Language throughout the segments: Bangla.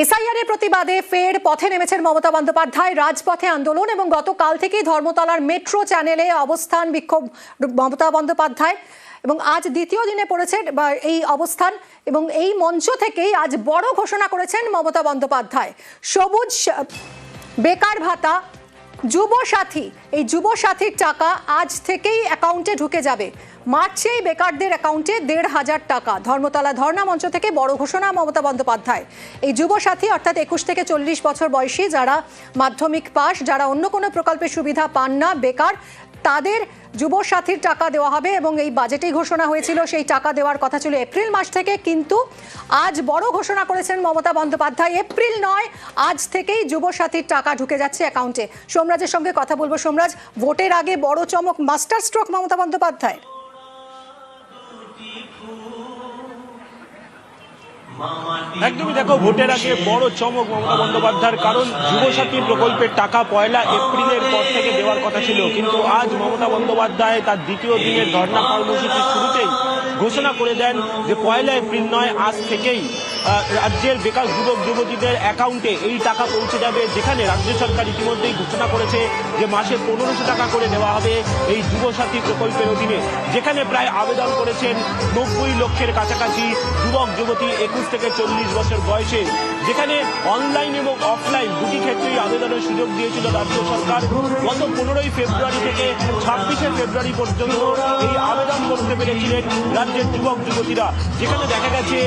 এসআইআর এর প্রতিবাদে ফের পথে নেমেছেন মমতা বন্দ্যোপাধ্যায়। রাজপথে আন্দোলন এবং গতকাল থেকেই ধর্মতলার মেট্রো চ্যানেলে অবস্থান বিক্ষোভ মমতা বন্দ্যোপাধ্যায় এবং আজ দ্বিতীয় দিনে পড়েছে এই অবস্থান এবং এই মঞ্চ থেকেই আজ বড় ঘোষণা করেছেন মমতা বন্দ্যোপাধ্যায়। সবুজ বেকার ভাতা, যুবসাথী, এই যুবসাথীর টাকা আজ থেকেই অ্যাকাউন্টে ঢুকে যাবে। মার্চেই বেকারদের অ্যাকাউন্টে ১৫০০ টাকা। ধর্মতলা ধর্ণা মঞ্চ থেকে বড় ঘোষণা মমতা বন্দ্যোপাধ্যায়। এই যুবসাথী অর্থাৎ ২১ থেকে ৪০ বছর বয়সী যারা মাধ্যমিক পাস, যারা অন্য কোনো প্রকল্পের সুবিধা পান না, বেকার, তাদের যুবসাথীর টাকা দেওয়া হবে এবং এই বাজেটেই ঘোষণা হয়েছিল সেই টাকা দেওয়ার কথা ছিল এপ্রিল মাস থেকে, কিন্তু আজ বড় ঘোষণা করেছেন মমতা বন্দ্যোপাধ্যায়। এপ্রিল নয়, আজ থেকেই যুবসাথীর টাকা ঢুকে যাচ্ছে অ্যাকাউন্টে। সোমরাজের সঙ্গে কথা বলবো। সোমরাজ, ভোটের আগে বড় চমক, মাস্টার স্ট্রোক মমতা বন্দ্যোপাধ্যায়। একদমই দেখো, ভোটের আগে বড় চমক মমতা বন্দ্যোপাধ্যায়ের, কারণ যুবসাথী প্রকল্পের টাকা ১ এপ্রিলের পর থেকে দেওয়ার কথা ছিল, কিন্তু আজ মমতা বন্দ্যোপাধ্যায় তার দ্বিতীয় দিনের ধর্ণা কর্মসূচির শুরুতেই ঘোষণা করে দেন যে ১ এপ্রিল নয়, আজ থেকেই রাজ্যের বেকার যুবক যুবতীদের অ্যাকাউন্টে এই টাকা পৌঁছে যাবে। যেখানে রাজ্য সরকার ইতিমধ্যেই ঘোষণা করেছে যে মাসে ১৫০০ টাকা করে দেওয়া হবে এই যুবসাথী প্রকল্পের অধীনে, যেখানে প্রায় আবেদন করেছেন ৯০ লক্ষের কাছাকাছি যুবক যুবতী ২১ থেকে ৪০ বছর বয়সে, যেখানে অনলাইন এবং অফলাইন দুটি ক্ষেত্রেই আবেদনের সুযোগ দিয়েছিল রাজ্য সরকার। গত ১৫ই ফেব্রুয়ারি থেকে ২৬শে ফেব্রুয়ারি পর্যন্ত এই আবেদন করতে পেরেছিলেন রাজ্যের যুবক যুবতীরা, যেখানে দেখা গেছে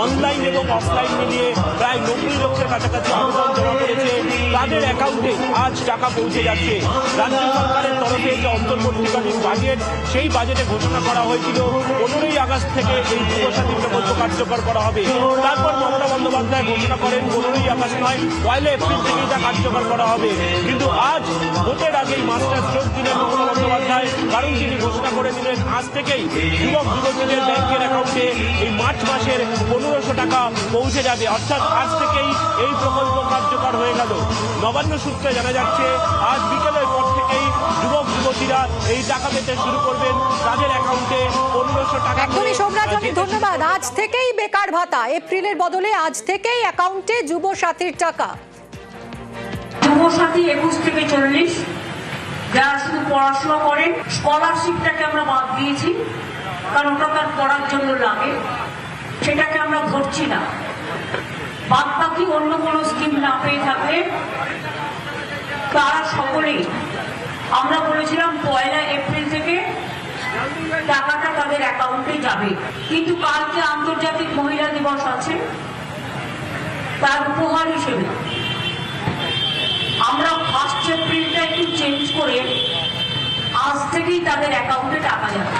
অনলাইন এবং অফলাইন মিলিয়ে প্রায় ৯০ লক্ষের কাছাকাছি আবেদন জমা করেছে। তাদের অ্যাকাউন্টে আজ টাকা পৌঁছে যাচ্ছে। রাজ্য সরকারের তরফে যে অন্তর্বর্তীকালীন বাজেট, সেই বাজেটে ঘোষণা করা হয়েছিল ১৫ই আগস্ট থেকে এই যুবসাথী প্রকল্প কার্যকর করা হবে। তারপর মমতা বন্দ্যোপাধ্যায় ঘোষণা করেন ১৫ই আগস্ট নয়, ১ এপ্রিল থেকে এটা কার্যকর করা হবে। কিন্তু আজ ভোটের আগেই মাস্টার স্ট্রোক দিলেন মমতা বন্দ্যোপাধ্যায়, কারণ তিনি ঘোষণা করে দিলেন আজ থেকেই যুবক যুবতীদের ব্যাংকের অ্যাকাউন্টে এই মার্চ মাসের ১৫০০ টাকা পৌঁছে যাবে। অর্থাৎ আজ থেকেই এই প্রকল্প কার্যকর হয়ে গেল। নবান্ন সূত্রে জানা যাচ্ছে আজ বিকেলের পর থেকেই যুবক যুবতীরা এই টাকা পেতে শুরু করবেন, তাদের অ্যাকাউন্টে ১৫০০ টাকা। একদমই সোমরাজ, অনেক ধন্যবাদ। আজ থেকেই বেকার ভাতা, এপ্রিলের বদলে আজ থেকেই অ্যাকাউন্টে যুবসাথীর টাকা। যুবসাথী ২১ থেকে ৪০ যারা শুধু পড়াশোনা করেন, স্কলারশিপটাকে আমরা বাদ দিয়েছি, কারণ ওটা তার পড়ার জন্য লাগে, সেটাকে আমরা ধরছি না। বাদ বাকি অন্য কোনো স্কিম না পেয়ে থাকলে তারা সকলেই, আমরা বলেছিলাম ১ এপ্রিল থেকে টাকাটা তাদের অ্যাকাউন্টে যাবে। কিন্তু কালকে আন্তর্জাতিক মহিলা দিবস আছে, তার উপহার হিসেবে আমরা 1 এপ্রিলটা একটু চেঞ্জ করে আজ থেকেই তাদের অ্যাকাউন্টে টাকা যাবে।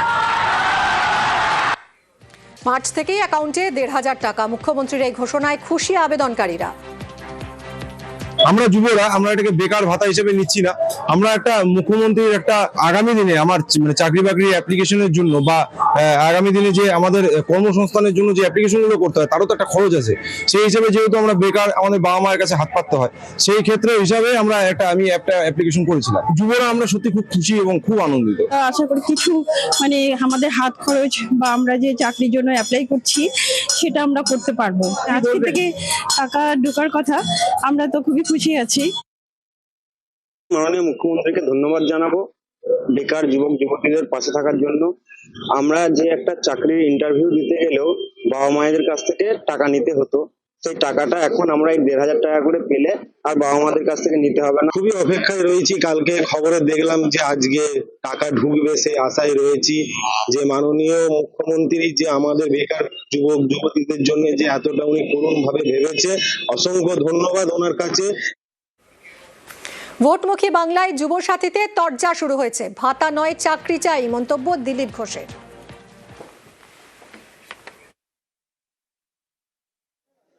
মার্চ থেকেই অ্যাকাউন্টে ১৫০০ টাকা। মুখ্যমন্ত্রীর এই ঘোষণায় খুশি আবেদনকারীরা। আমরা যুবরা আমরা এটাকে বেকার ভাতা হিসেবে নিচ্ছি না। আমরা একটা মুখ্যমন্ত্রীর একটা আগামী দিনে আমার চাকরি বাকরি অ্যাপ্লিকেশনের জন্য বা আগামী দিনে যে আমাদের কর্মসংস্থানের জন্য যে অ্যাপ্লিকেশনগুলো করতে হয়, তারও তো একটা খরচ আছে। সেই হিসেবে যেহেতু আমরা বেকার, আমাদের বাবা মায়ের কাছে হাত পাততে হয়, সেই ক্ষেত্রে হিসাবে আমি একটা অ্যাপ্লিকেশন করেছিলাম। যুবরা আমরা সত্যি খুব খুশি এবং খুব আনন্দিত। আশা করি কিছু আমাদের হাত খরচ বা আমরা যে চাকরির জন্য অ্যাপ্লাই করছি সেটা আমরা করতে পারবো। আজকে থেকে টাকা ঢোকার কথা, আমরা তো খুবই খুশি আছি। মাননীয় মুখ্যমন্ত্রীকে ধন্যবাদ জানাবো বেকার যুবক যুবতীদের পাশে থাকার জন্য। আমরা যে একটা চাকরির ইন্টারভিউ দিতে গেলেও বাবা মায়েদের কাছ থেকে টাকা নিতে হতো, সেই টাকাটা এখন আমরা এই ১৫০০ টাকা করে পেলে আর বাবা মাদের কাছ থেকে নিতে হবে না। খুবই অপেক্ষায় রয়েছি। কালকে খবরে দেখলাম যে আজকে টাকা ঢুকবে, সেই আশায় রয়েছি যে মাননীয় মুখ্যমন্ত্রী যে আমাদের বেকার যুবক যুবতীদের জন্য যে এতটা উনি করুণ ভাবে ভেবেছে, অসংখ্য ধন্যবাদ ওনার কাছে। ভোটমুখী বাংলায় যুবসাথীতে তরজা শুরু হয়েছে। ভাতা নয়, চাকরি চাই, মন্তব্য দিলীপ ঘোষের।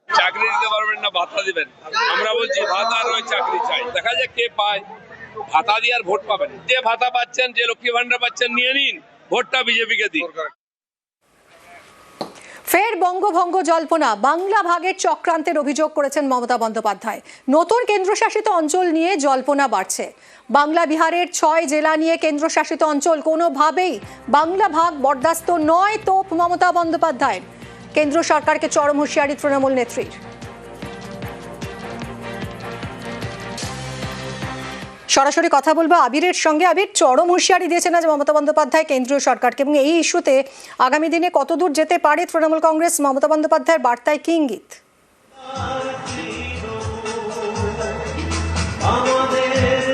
চাকরি দিতে পারবেন না, ভাতা দিবেন। আমরা বলছি ভাতা নয়, চাকরি চাই। দেখা যাক কে পায়। ভাতা দিয়ে আর ভোট পাবেন। যে ভাতা পাচ্ছেন, যে লক্ষ্মী ভান্ডার পাচ্ছেন, নিয়ে নিন, ভোটটা বিজেপিকে দিন। ফের বঙ্গভঙ্গ জল্পনা, বাংলা ভাগের চক্রান্তের অভিযোগ করেছেন মমতা বন্দ্যোপাধ্যায়। নতুন কেন্দ্রশাসিত অঞ্চল নিয়ে জল্পনা বাড়ছে। বাংলা বিহারের ৬ জেলা নিয়ে কেন্দ্রশাসিত অঞ্চল, কোনোভাবেই বাংলা ভাগ বরদাস্ত নয় তোপ মমতা বন্দ্যোপাধ্যায়ের। কেন্দ্র সরকারকে চরম হুঁশিয়ারি তৃণমূল নেত্রীর। সরাসরি কথা বলবো আবিরের সঙ্গে। আবির, চরম হুঁশিয়ারি দিয়েছেন আজ মমতা বন্দ্যোপাধ্যায় কেন্দ্রীয় সরকারকে, এবং এই ইস্যুতে আগামী দিনে কতদূর যেতে পারে তৃণমূল কংগ্রেস? মমতা বন্দ্যোপাধ্যায়ের বার্তায় কি ইঙ্গিত?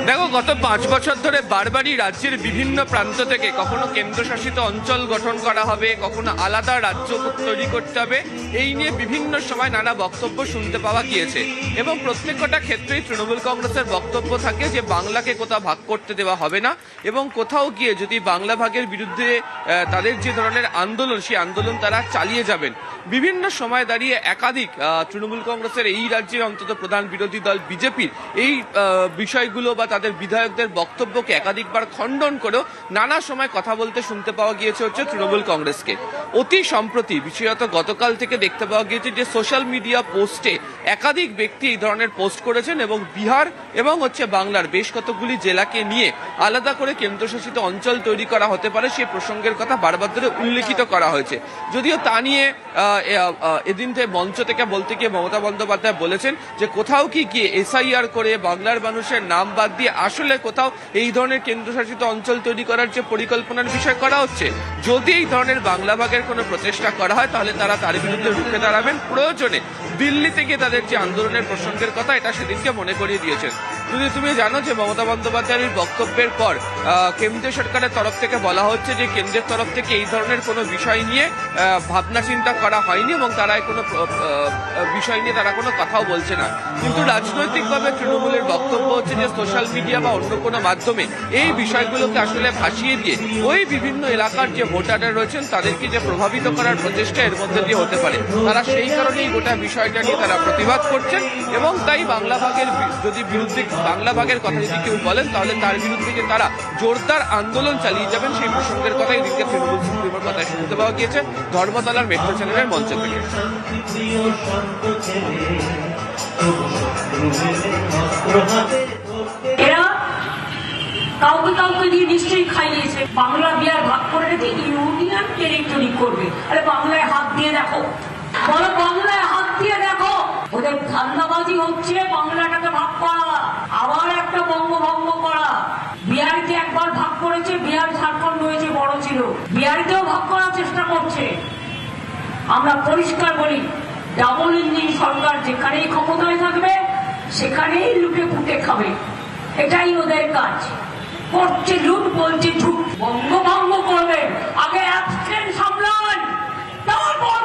দেখো, গত 5 বছর ধরে বারবারই রাজ্যের বিভিন্ন প্রান্ত থেকে কখনো কেন্দ্রশাসিত অঞ্চল গঠন করা হবে, কখনো আলাদা রাজ্য তৈরি করতে হবে, এই নিয়ে বিভিন্ন সময় নানা বক্তব্য শুনতে পাওয়া গিয়েছে। এবং প্রত্যেকটা ক্ষেত্রেই তৃণমূল কংগ্রেসের বক্তব্য থাকে যে বাংলাকে কোথাও ভাগ করতে দেওয়া হবে না, এবং কোথাও গিয়ে যদি বাংলা ভাগের বিরুদ্ধে তাদের যে ধরনের আন্দোলন, সেই আন্দোলন তারা চালিয়ে যাবেন। বিভিন্ন সময় দাঁড়িয়ে একাধিক তৃণমূল কংগ্রেসের এই রাজ্যের অন্তত প্রধান বিরোধী দল বিজেপির এই বিষয়গুলো বা তাদের বিধায়কদের বক্তব্যকে একাধিকবার খণ্ডন করেও নানা সময় কথা বলতে শুনতে পাওয়া গিয়েছে হচ্ছে তৃণমূল কংগ্রেসকে। অতি সম্প্রতি, বিশেষত গতকাল থেকে দেখতে পাওয়া গিয়েছে যে সোশ্যাল মিডিয়া পোস্টে একাধিক ব্যক্তি এই ধরনের পোস্ট করেছেন, এবং বিহার এবং বাংলার বেশ কতগুলি জেলাকে নিয়ে আলাদা করে কেন্দ্রশাসিত অঞ্চল তৈরি করা হতে পারে সেই প্রসঙ্গের কথা বারবার ধরে উল্লেখিত করা হয়েছে। যদিও তা নিয়ে এদিন থেকে মঞ্চ থেকে বলতে গিয়ে মমতা বন্দ্যোপাধ্যায় বলেছেন যে কোথাও কি গিয়ে এসআইআর করে বাংলার মানুষের নাম বাদ দিয়ে আসলে কোথাও এই ধরনের কেন্দ্রশাসিত অঞ্চল তৈরি করার যে পরিকল্পনার বিষয় করা হচ্ছে, যদি এই ধরনের বাংলা ভাগের কোনো প্রচেষ্টা করা হয় তাহলে তারা তার বিরুদ্ধে রুখে দাঁড়াবেন। প্রয়োজনে দিল্লি থেকে তাদের যে আন্দোলনের প্রসঙ্গের কথা, এটা সেদিনকে মনে করিয়ে দিয়েছেন। যদি তুমি জানো যে মমতা বন্দ্যোপাধ্যায়ের বক্তব্যের পর কেন্দ্রীয় সরকারের তরফ থেকে বলা হচ্ছে যে কেন্দ্রের তরফ থেকে এই ধরনের কোনো বিষয় নিয়ে ভাবনা চিন্তা করা হয়নি, এবং তারা কোনো বিষয় নিয়ে তারা কোনো কথাও বলছে না। কিন্তু রাজনৈতিকভাবে তৃণমূলের বক্তব্য হচ্ছে যে সোশ্যাল মিডিয়া বা অন্য কোনো মাধ্যমে এই বিষয়গুলোকে আসলে ভাসিয়ে দিয়ে ওই বিভিন্ন এলাকার যে ভোটাররা রয়েছেন তাদেরকে যে প্রভাবিত করার প্রচেষ্টা এর মধ্যে দিয়ে হতে পারে। তারা সেই কারণেই গোটা বিষয়টা নিয়ে তারা প্রতিবাদ করছেন, এবং তাই বাংলা ভাগের যদি বিরুদ্ধে বাংলা ভাগের কথা যদি কেউ বলেন তাহলে তার বিরুদ্ধে যে তারা জোরদার আন্দোলন চালিয়ে যাবেন সেই প্রসঙ্গের কথাই এদিকে তৃণমূল সুপ্রিমোর কথায় শুনতে পাওয়া গিয়েছে ধর্মতলার মেট্রো চ্যানেলের মঞ্চ থেকে। এরা কাউকে কাউকে দিয়ে নিশ্চয়ই খাইয়েছে। বাংলা বিহার ভাগ করে রেখে ইউনিয়ন টেরিটরি করবে। আরে বাংলায় হাত দিয়ে দেখো, বলো বাংলায় হাত দিয়ে দেখো। ওদের ধান্দাবাজি হচ্ছে বাংলাটাকে ভাগ করা, আবার একটা বঙ্গভঙ্গ করা। বিহারিতে একবার ভাগ করেছে, বিহার ঝাড়খণ্ড হয়েছে, বড় ছিল। বিহারিতেও ভাগ করার চেষ্টা করছে। আমরা পরিষ্কার বলি, ডাবল ইঞ্জিন সরকার যেখানেই ক্ষমতায় থাকবে সেখানেই লুটে পুটে খাবে, এটাই ওদের কাজ। করছে লুট, বলছে ঝুট। বঙ্গভঙ্গ করবে, আগে অ্যাবসেন্ট সামলান, তারপর